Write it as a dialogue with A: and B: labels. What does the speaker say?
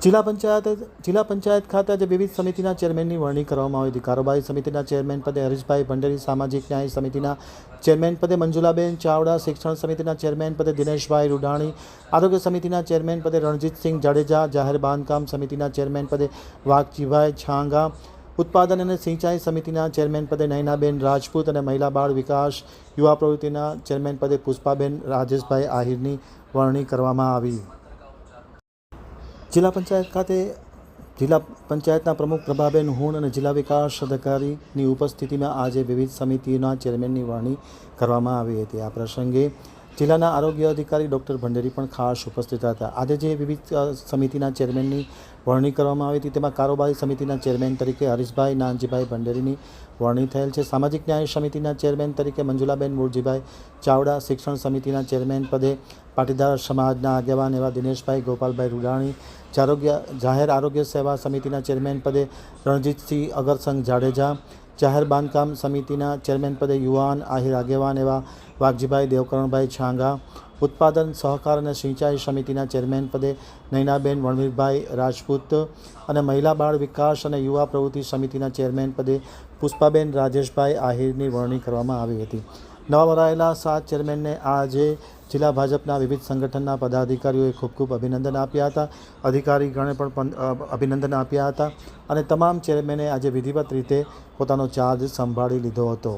A: જિલ્લા પંચાયત ખાતે આજે વિવિધ સમિતિના ચેરમેનની વરણી કરવામાં આવી હતી. કારોબારી સમિતિના ચેરમેન પદે હરીશભાઈ ભંડેરી, સામાજિક ન્યાય સમિતિના ચેરમેન પદે મંજુલાબેન ચાવડા, શિક્ષણ સમિતિના ચેરમેન પદે દિનેશભાઈ રૂડાણી, આરોગ્ય સમિતિના ચેરમેન પદે રણજીતસિંહ જાડેજા, જાહેર બાંધકામ સમિતિના ચેરમેન પદે વાઘજીભાઈ છાંગા, ઉત્પાદન અને સિંચાઈ સમિતિના ચેરમેન પદે નયનાબેન રાજપૂત અને મહિલા બાળ વિકાસ યુવા પ્રવૃત્તિના ચેરમેન પદે પુષ્પાબેન રાજેશભાઈ આહિરની વરણી કરવામાં આવી. જિલ્લા પંચાયત ખાતે જિલ્લા પંચાયતના પ્રમુખ પ્રભાબેન હુણ અને જિલ્લા વિકાસ અધિકારીની ઉપસ્થિતિમાં આજે વિવિધ સમિતિઓના ચેરમેનની વરણી કરવામાં આવી હતી. આ પ્રસંગે જિલ્લાના આરોગ્ય અધિકારી ડૉક્ટર ભંડેરી પણ ખાસ ઉપસ્થિત હતા. આજે જે વિવિધ સમિતિના ચેરમેનની વરણી કરવામાં આવી હતી તેમાં કારોબારી સમિતિના ચેરમેન તરીકે હરીશભાઈ નાનજીભાઈ ભંડેરીની વરણી થયેલ છે. સામાજિક ન્યાય સમિતિના ચેરમેન તરીકે મંજુલાબેન મૂળજીભાઈ ચાવડા, શિક્ષણ સમિતિના ચેરમેન પદે પાટીદાર સમાજના આગેવાન એવા દિનેશભાઈ ગોપાલભાઈ રૂડાણી, જાહેર આરોગ્ય સેવા સમિતિના ચેરમેન પદે રણજીતસિંહ અગરસંગ જાડેજા, જાહેર બાંધકામ સમિતિના ચેરમેન પદે યુવાન આહિર આગેવાન એવા વાઘજીભાઈ દેવકરણભાઈ છાંગા, ઉત્પાદન સહકાર અને સિંચાઈ સમિતિના ચેરમેન પદે નયનાબેન વણવીરભાઈ રાજપૂત અને મહિલા બાળ વિકાસ અને યુવા પ્રવૃત્તિ સમિતિના ચેરમેન પદે પુષ્પાબેન રાજેશભાઈ આહિરની વરણી કરવામાં આવી હતી. નવા વરાયેલા 7 ચેરમેનને આજે જિલ્લા ભાજપના વિવિધ સંગઠનના પદાધિકારીઓએ ખૂબ ખૂબ અભિનંદન આપ્યા હતા. અધિકારીગણે પણ અભિનંદન આપ્યા હતા અને તમામ ચેરમેને આજે વિધિવત રીતે પોતાનો ચાર્જ સંભાળી લીધો હતો.